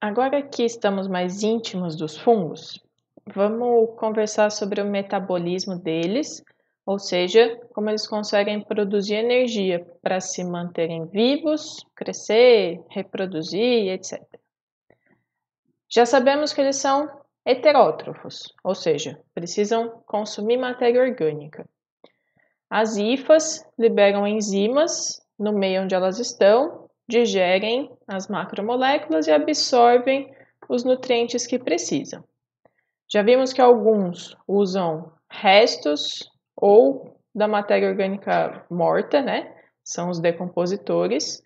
Agora que estamos mais íntimos dos fungos, vamos conversar sobre o metabolismo deles, ou seja, como eles conseguem produzir energia para se manterem vivos, crescer, reproduzir, etc. Já sabemos que eles são heterótrofos, ou seja, precisam consumir matéria orgânica. As hifas liberam enzimas no meio onde elas estão, digerem as macromoléculas e absorvem os nutrientes que precisam. Já vimos que alguns usam restos ou da matéria orgânica morta, né? São os decompositores,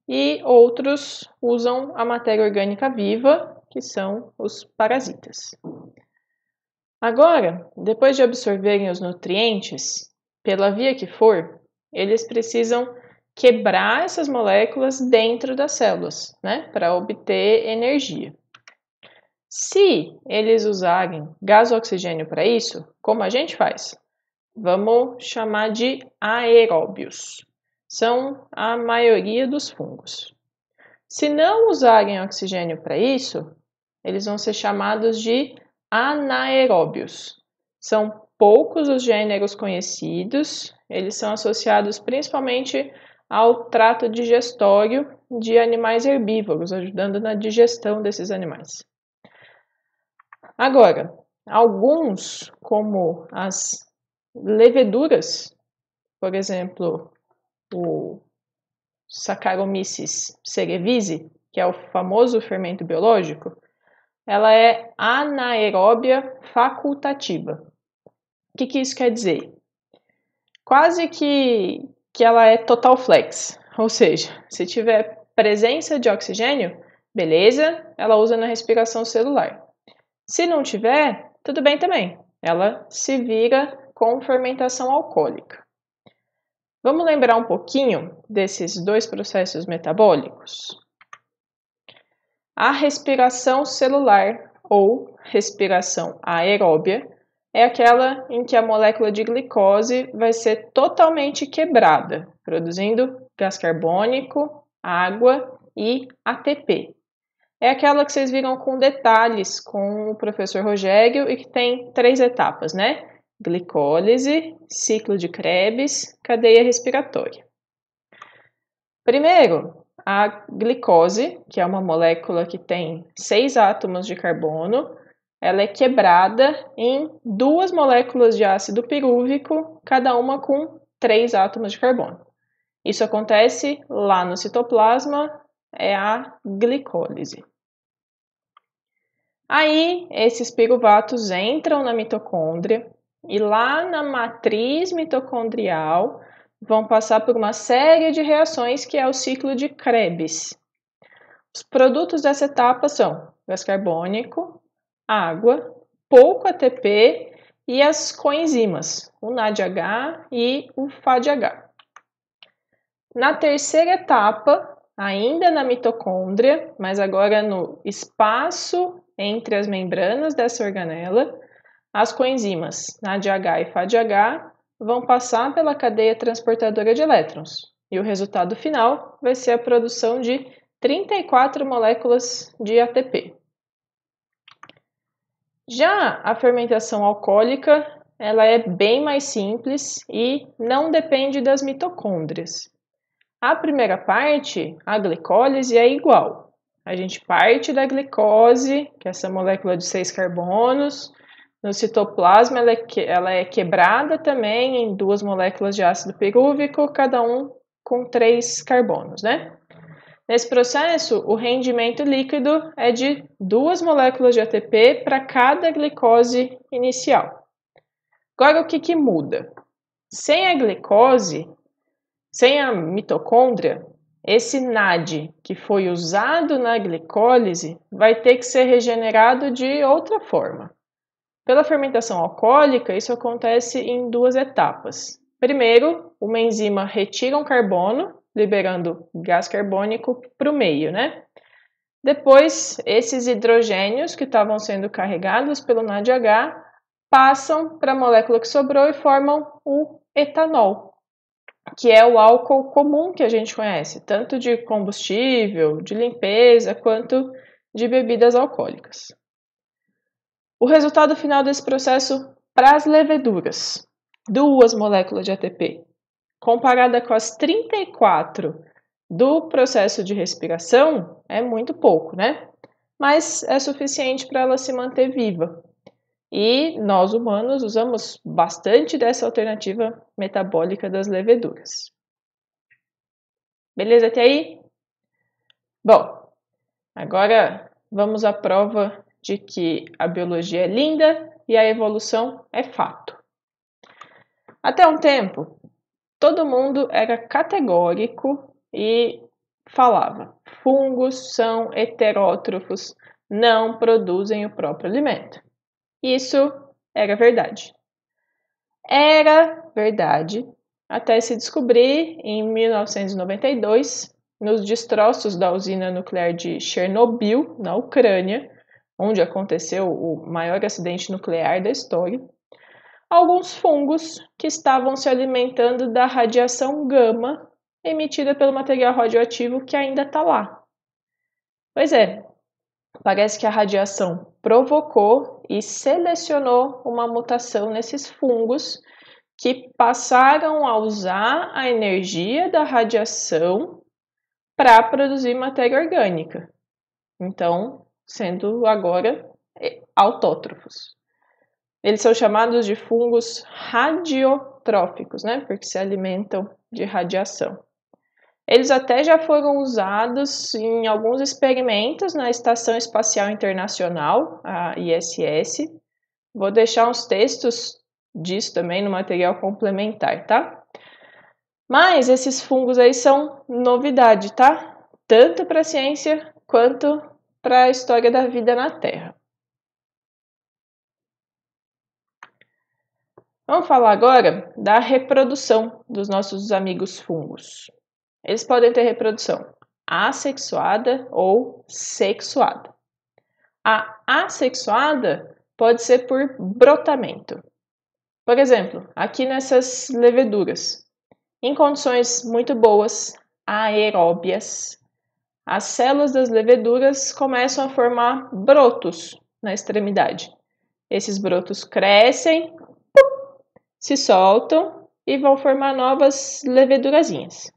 e outros usam a matéria orgânica viva, que são os parasitas. Agora, depois de absorverem os nutrientes, pela via que for, eles precisam quebrar essas moléculas dentro das células, né, para obter energia. Se eles usarem gás oxigênio para isso, como a gente faz? Vamos chamar de aeróbios. São a maioria dos fungos. Se não usarem oxigênio para isso, eles vão ser chamados de anaeróbios. São poucos os gêneros conhecidos, eles são associados principalmente ao trato digestório de animais herbívoros, ajudando na digestão desses animais. Agora, alguns, como as leveduras, por exemplo, o Saccharomyces cerevisiae, que é o famoso fermento biológico, ela é anaeróbia facultativa. O que isso quer dizer? Quase que ela é total flex, ou seja, se tiver presença de oxigênio, beleza, ela usa na respiração celular. Se não tiver, tudo bem também, ela se vira com fermentação alcoólica. Vamos lembrar um pouquinho desses dois processos metabólicos? A respiração celular ou respiração aeróbia é aquela em que a molécula de glicose vai ser totalmente quebrada, produzindo gás carbônico, água e ATP. É aquela que vocês viram com detalhes com o professor Rogério e que tem 3 etapas, né? Glicólise, ciclo de Krebs, cadeia respiratória. Primeiro, a glicose, que é uma molécula que tem 6 átomos de carbono, ela é quebrada em 2 moléculas de ácido pirúvico, cada uma com 3 átomos de carbono. Isso acontece lá no citoplasma, é a glicólise. Aí, esses piruvatos entram na mitocôndria e lá na matriz mitocondrial vão passar por uma série de reações que é o ciclo de Krebs. Os produtos dessa etapa são gás carbônico, água, pouco ATP e as coenzimas, o NADH e o FADH. Na terceira etapa, ainda na mitocôndria, mas agora no espaço entre as membranas dessa organela, as coenzimas NADH e FADH vão passar pela cadeia transportadora de elétrons e o resultado final vai ser a produção de 34 moléculas de ATP. Já a fermentação alcoólica, ela é bem mais simples e não depende das mitocôndrias. A primeira parte, a glicólise, é igual. A gente parte da glicose, que é essa molécula de 6 carbonos. No citoplasma, ela é quebrada também em 2 moléculas de ácido pirúvico, cada um com 3 carbonos, né? Nesse processo, o rendimento líquido é de 2 moléculas de ATP para cada glicose inicial. Agora, o que muda? Sem a glicose, sem a mitocôndria, esse NAD que foi usado na glicólise vai ter que ser regenerado de outra forma. Pela fermentação alcoólica, isso acontece em 2 etapas. Primeiro, uma enzima retira um carbono, liberando gás carbônico para o meio, né? Depois, esses hidrogênios que estavam sendo carregados pelo NADH passam para a molécula que sobrou e formam o etanol, que é o álcool comum que a gente conhece, tanto de combustível, de limpeza, quanto de bebidas alcoólicas. O resultado final desse processo para as leveduras, 2 moléculas de ATP, comparada com as 34 do processo de respiração, é muito pouco, né? Mas é suficiente para ela se manter viva. E nós humanos usamos bastante dessa alternativa metabólica das leveduras. Beleza até aí? Bom, agora vamos à prova de que a biologia é linda e a evolução é fato. Até um tempo, todo mundo era categórico e falava: fungos são heterótrofos, não produzem o próprio alimento. Isso era verdade. Era verdade até se descobrir em 1992, nos destroços da usina nuclear de Chernobyl, na Ucrânia, onde aconteceu o maior acidente nuclear da história, alguns fungos que estavam se alimentando da radiação gama emitida pelo material radioativo que ainda está lá. Pois é, parece que a radiação provocou e selecionou uma mutação nesses fungos que passaram a usar a energia da radiação para produzir matéria orgânica. Então, sendo agora autótrofos. Eles são chamados de fungos radiotróficos, né? Porque se alimentam de radiação. Eles até já foram usados em alguns experimentos na Estação Espacial Internacional, a ISS. Vou deixar uns textos disso também no material complementar, tá? Mas esses fungos aí são novidade, tá? Tanto para a ciência quanto para a história da vida na Terra. Vamos falar agora da reprodução dos nossos amigos fungos. Eles podem ter reprodução assexuada ou sexuada. A assexuada pode ser por brotamento. Por exemplo, aqui nessas leveduras, em condições muito boas, aeróbias, as células das leveduras começam a formar brotos na extremidade. Esses brotos crescem, se soltam e vão formar novas levedurazinhas.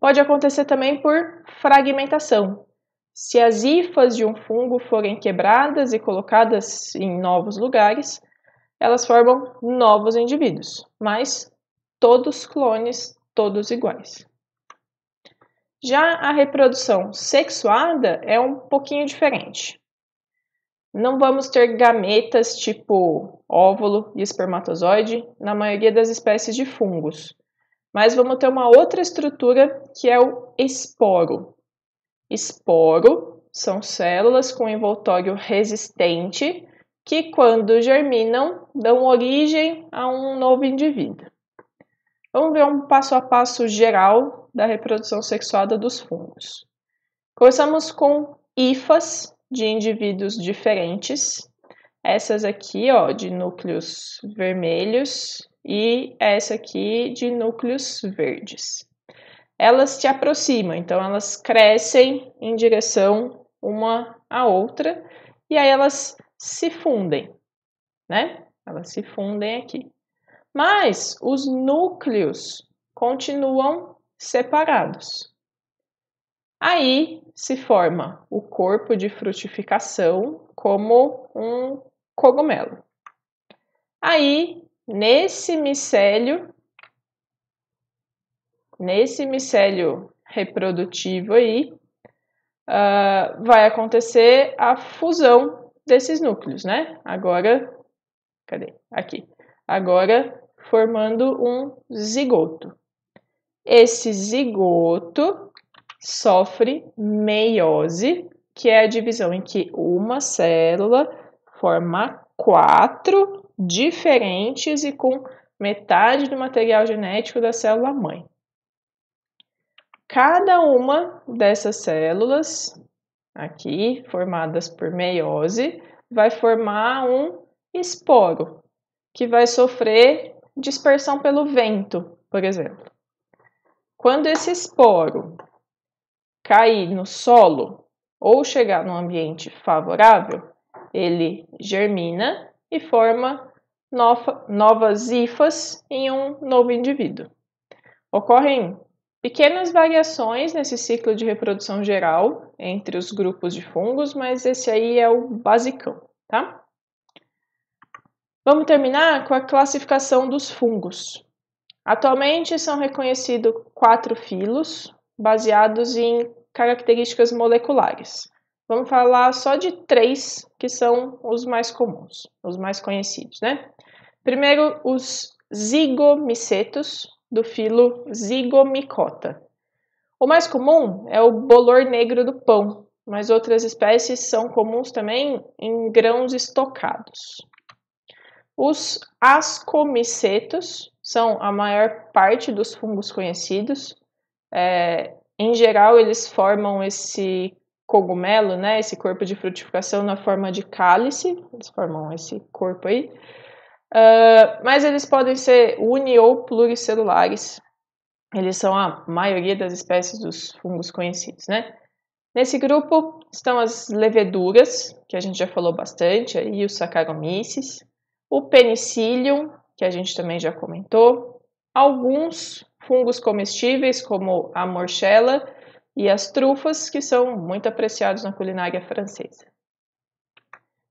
Pode acontecer também por fragmentação. Se as hifas de um fungo forem quebradas e colocadas em novos lugares, elas formam novos indivíduos, mas todos clones, todos iguais. Já a reprodução sexuada é um pouquinho diferente. Não vamos ter gametas tipo óvulo e espermatozoide na maioria das espécies de fungos, mas vamos ter uma outra estrutura que é o esporo. Esporo são células com envoltório resistente que, quando germinam, dão origem a um novo indivíduo. Vamos ver um passo a passo geral da reprodução sexuada dos fungos. Começamos com hifas de indivíduos diferentes. Essas aqui, ó, de núcleos vermelhos e essa aqui de núcleos verdes. Elas se aproximam, então elas crescem em direção uma à outra e aí elas se fundem, né? Elas se fundem aqui. Mas os núcleos continuam separados. Aí se forma o corpo de frutificação como um cogumelo. Aí, nesse micélio reprodutivo aí, vai acontecer a fusão desses núcleos, né? Agora, cadê? Aqui. Agora, formando um zigoto. Esse zigoto sofre meiose, que é a divisão em que uma célula forma 4 diferentes e com metade do material genético da célula mãe. Cada uma dessas células, aqui formadas por meiose, vai formar um esporo, que vai sofrer dispersão pelo vento, por exemplo. Quando esse esporo cair no solo, ou chegar num ambiente favorável, ele germina e forma novas hifas em um novo indivíduo. Ocorrem pequenas variações nesse ciclo de reprodução geral entre os grupos de fungos, mas esse aí é o basicão, tá? Vamos terminar com a classificação dos fungos. Atualmente são reconhecidos 4 filos, baseados em características moleculares. Vamos falar só de 3 que são os mais comuns, os mais conhecidos, né? Primeiro, os zigomicetos, do filo Zygomicota. O mais comum é o bolor negro do pão, mas outras espécies são comuns também em grãos estocados. Os ascomicetos são a maior parte dos fungos conhecidos. Em geral, eles formam esse cogumelo, né, esse corpo de frutificação na forma de cálice, eles formam esse corpo aí. Mas eles podem ser uni- ou pluricelulares. Eles são a maioria das espécies dos fungos conhecidos, né? Nesse grupo estão as leveduras, que a gente já falou bastante, aí os Saccharomyces, o Penicillium, que a gente também já comentou, alguns fungos comestíveis, como a morchela e as trufas, que são muito apreciados na culinária francesa.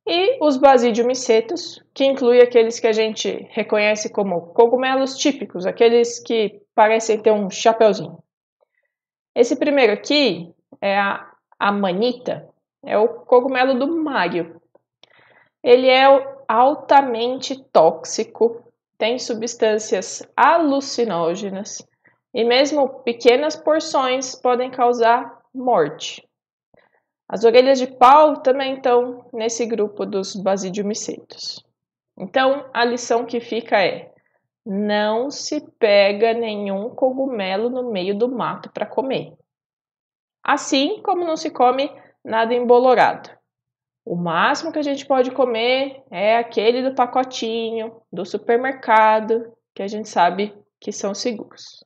E os Basidiomycetos, que inclui aqueles que a gente reconhece como cogumelos típicos, aqueles que parecem ter um chapeuzinho. Esse primeiro aqui é a amanita, é o cogumelo do Mário. Ele é altamente tóxico, tem substâncias alucinógenas e mesmo pequenas porções podem causar morte. As orelhas de pau também estão nesse grupo dos Basidiomycetos. Então, a lição que fica é: não se pega nenhum cogumelo no meio do mato para comer. Assim como não se come nada embolorado. O máximo que a gente pode comer é aquele do pacotinho, do supermercado, que a gente sabe que são seguros.